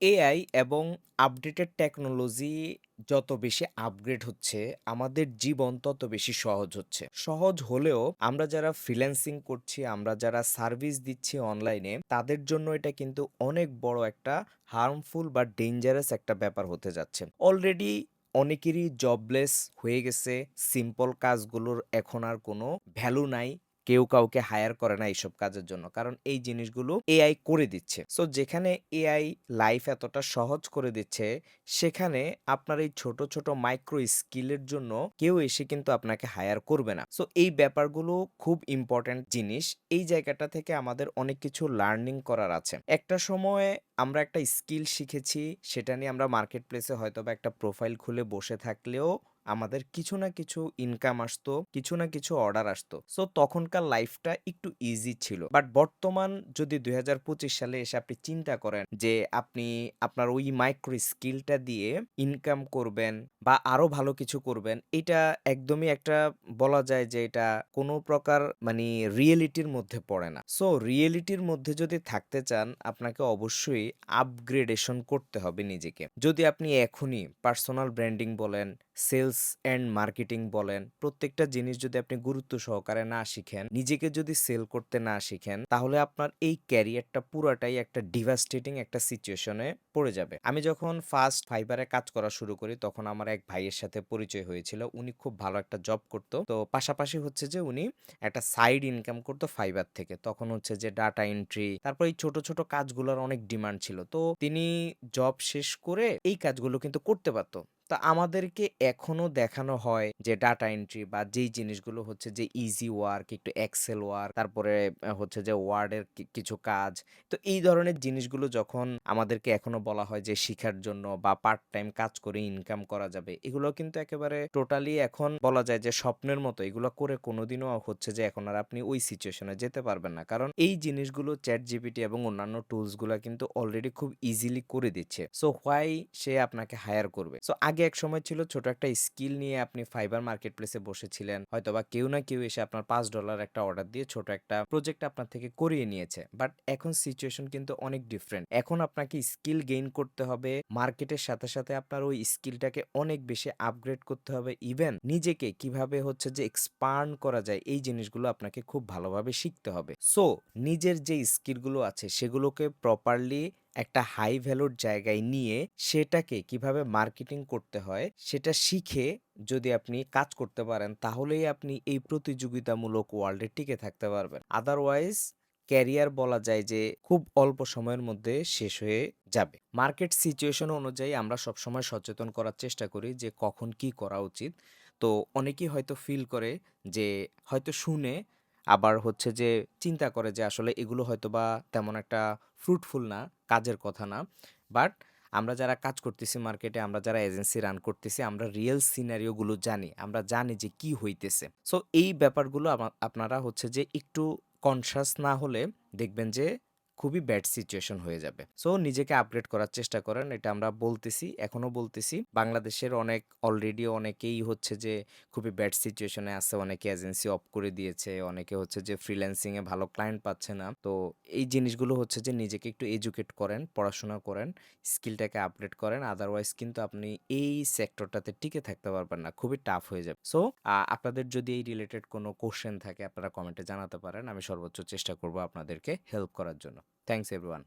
AI এবং updated technology যত বেশি আপগ্রেড হচ্ছে, আমাদের জীবন তত বেশি সহজ হচ্ছে। সহজ হলেও আমরা যারা ফ্রিল্যান্সিং করছি, আমরা যারা সার্ভিস দিচ্ছি অনলাইনে, তাদের জন্য এটা কিন্তু অনেক বড় একটা হার্মফুল বা ডেঞ্জারাস একটা ব্যাপার হতে যাচ্ছে। অলরেডি অনেকেরই জবলেস হয়ে গেছে। সিম্পল কাজগুলোর এখন আর কোনো ভ্যালু নাই। কেউ কাউকে হায়ার করে না এইসব কাজের জন্য। কারণ এই জিনিসগুলো এআই করে দিচ্ছে। সো যেখানে এআই লাইফ এতটা সহজ করে দিচ্ছে, সেখানে আপনার এই ছোট, ছোট মাইক্রো স্কিলের জন্য কেউ এসে কিন্তু আপনাকে হায়ার করবে না। সো এই ব্যাপারগুলো খুব ইম্পোর্টেন্ট জিনিস। এই জায়গাটা থেকে আমাদের অনেক কিছু লার্নিং করার আছে। একটা সময়ে আমরা একটা স্কিল শিখেছি, সেটা নিয়ে আমরা মার্কেট প্লেসে হয়তোবা একটা প্রোফাইল খুলে বসে থাকলেও আমাদের কিছু না কিছু ইনকাম আসতো, কিছু না কিছু অর্ডার আসতো। সো তখনকার লাইফটা একটু ইজি ছিল। বাট বর্তমান যদি ২০২৫ সালে এসে আপনি চিন্তা করেন যে আপনি আপনার ওই মাইক্রো স্কিলটা দিয়ে ইনকাম করবেন বা আরো ভালো কিছু করবেন, এটা একদমই একটা বলা যায় যে এটা কোনো প্রকার মানি রিয়েলিটির মধ্যে পড়ে না। সো রিয়েলিটির মধ্যে যদি থাকতে চান, আপনাকে অবশ্যই আপগ্রেডেশন করতে হবে নিজেকে। যদি আপনি এখনই পার্সোনাল ব্র্যান্ডিং বলেন, সেলস অ্যান্ড মার্কেটিং বলেন, প্রত্যেকটা জিনিস যদি আপনি গুরুত্ব সহকারে না শিখেন, নিজেকে যদি সেল করতে না শিখেন, তাহলে আপনার এই ক্যারিয়ারটা পুরাটাই একটা ডিভাস্টেটিং একটা সিচুয়েশনে পড়ে যাবে। আমি যখন ফার্স্ট ফাইবারে কাজ করা শুরু করি, তখন আমার এক ভাইয়ের সাথে পরিচয় হয়েছিল। উনি খুব ভালো একটা জব করতো। তো পাশাপাশি হচ্ছে যে উনি একটা সাইড ইনকাম করতো ফাইবার থেকে। তখন হচ্ছে যে ডাটা এন্ট্রি, তারপর এই ছোট, ছোট কাজগুলোর অনেক ডিমান্ড ছিল। তো তিনি জব শেষ করে এই কাজগুলো কিন্তু করতে পারত। তা আমাদেরকে এখনো দেখানো হয় যে ডাটা এন্ট্রি বা যেই জিনিসগুলো হচ্ছে যে ইজি ওয়ার্ক, একটু এক্সেল ওয়ার্ক, তারপরে হচ্ছে যে ওয়ার্ডের কিছু কাজ। তো এই ধরনের জিনিসগুলো যখন আমাদেরকে এখনো বলা হয় যে শিখার জন্য বা পার্ট টাইম কাজ করে ইনকাম করা যাবে, এগুলো কিন্তু একেবারে টোটালি এখন বলা যায় যে স্বপ্নের মতো। এগুলো করে কোনোদিনও হচ্ছে যে এখন আর আপনি ওই সিচুয়েশনে যেতে পারবেন না। কারণ এই জিনিসগুলো ChatGPT এবং অন্যান্য টুলস গুলা কিন্তু অলরেডি খুব ইজিলি করে দিচ্ছে। সো হোয়াই সে আপনাকে হায়ার করবে? সো আগে এক সময় ছিল ছোট একটা স্কিল নিয়ে আপনি ফাইবার মার্কেট প্লেসে বসেছিলেন। হয়তোবা কেউ না কেউ এসে আপনার $৫ একটা অর্ডার দিয়ে ছোট একটা প্রজেক্ট আপনার থেকে করিয়ে নিয়েছে। বাট এখন সিচুয়েশন কিন্তু অনেক ডিফারেন্ট। এখন আপনাকে স্কিল গেইন করতে হবে। মার্কেটের সাথে, সাথে আপনার ওই স্কিলটাকে অনেক বেশি আপগ্রেড করতে হবে। ইভেন নিজেকে কিভাবে হচ্ছে যে এক্সপান্ড করা যায়, এই জিনিসগুলো আপনাকে খুব ভালোভাবে শিখতে হবে। সো নিজের যে স্কিলগুলো আছে সেগুলোকে প্রপারলি একটা হাই ভ্যালুর জায়গায় নিয়ে সেটাকে কিভাবে মার্কেটিং করতে হয় সেটা শিখে যদি আপনি কাজ করতে পারেন, তাহলেই আপনি এই প্রতিযোগিতামূলক ওয়ার্ল্ডে টিকে থাকতে পারবেন। আদারওয়াইজ ক্যারিয়ার বলা যায় যে খুব অল্প সময়ের মধ্যে শেষ হয়ে যাবে। মার্কেট সিচুয়েশন অনুযায়ী আমরা সবসময় সচেতন করার চেষ্টা করি যে কখন কি করা উচিত। তো অনেকেই হয়তো ফিল করে যে হয়তো শুনে আবার হচ্ছে যে চিন্তা করে যে আসলে এগুলো হয়তোবা তেমন একটা ফ্রুটফুল না, কাজের কথা না। বাট আমরা যারা কাজ করতেছি মার্কেটে, আমরা যারা এজেন্সি রান করতেছি, আমরা রিয়েল সিনারিও গুলো জানি। আমরা জানি যে কি হইতেছে। সো এই ব্যাপারগুলো আপনারা হচ্ছে যে একটু কনশাস না হলে দেখবেন যে খুবই ব্যাড সিচুয়েশন হয়ে যাবে। সো নিজেকে আপগ্রেড করার চেষ্টা করেন। এটা আমরা বলতেছি, এখনো বলতেছি। বাংলাদেশের অলরেডি অনেকেই হচ্ছে যে খুবই ব্যাড সিচুয়েশনে আছে। অনেকে এজেন্সি অফ করে দিয়েছে। অনেকে হচ্ছে যে ফ্রিল্যান্সিং এ ভালো ক্লায়েন্ট পাচ্ছে না। তো এই জিনিসগুলো হচ্ছে যে নিজেকে একটু এডুকেট করেন, পড়াশোনা করেন, স্কিলটাকে আপগ্রেড করেন। আদারওয়াইজ কিন্তু আপনি এই সেক্টরটাতে টিকে থাকতে পারবেন না। খুবই টাফ হয়ে যাবে। সো আপনাদের যদি এই রিলেটেড কোনো কোয়েশ্চেন থাকে, আপনারা কমেন্টে জানাতে পারেন। আমি সর্বোচ্চ চেষ্টা করব আপনাদেরকে হেল্প করার জন্য। Thanks everyone.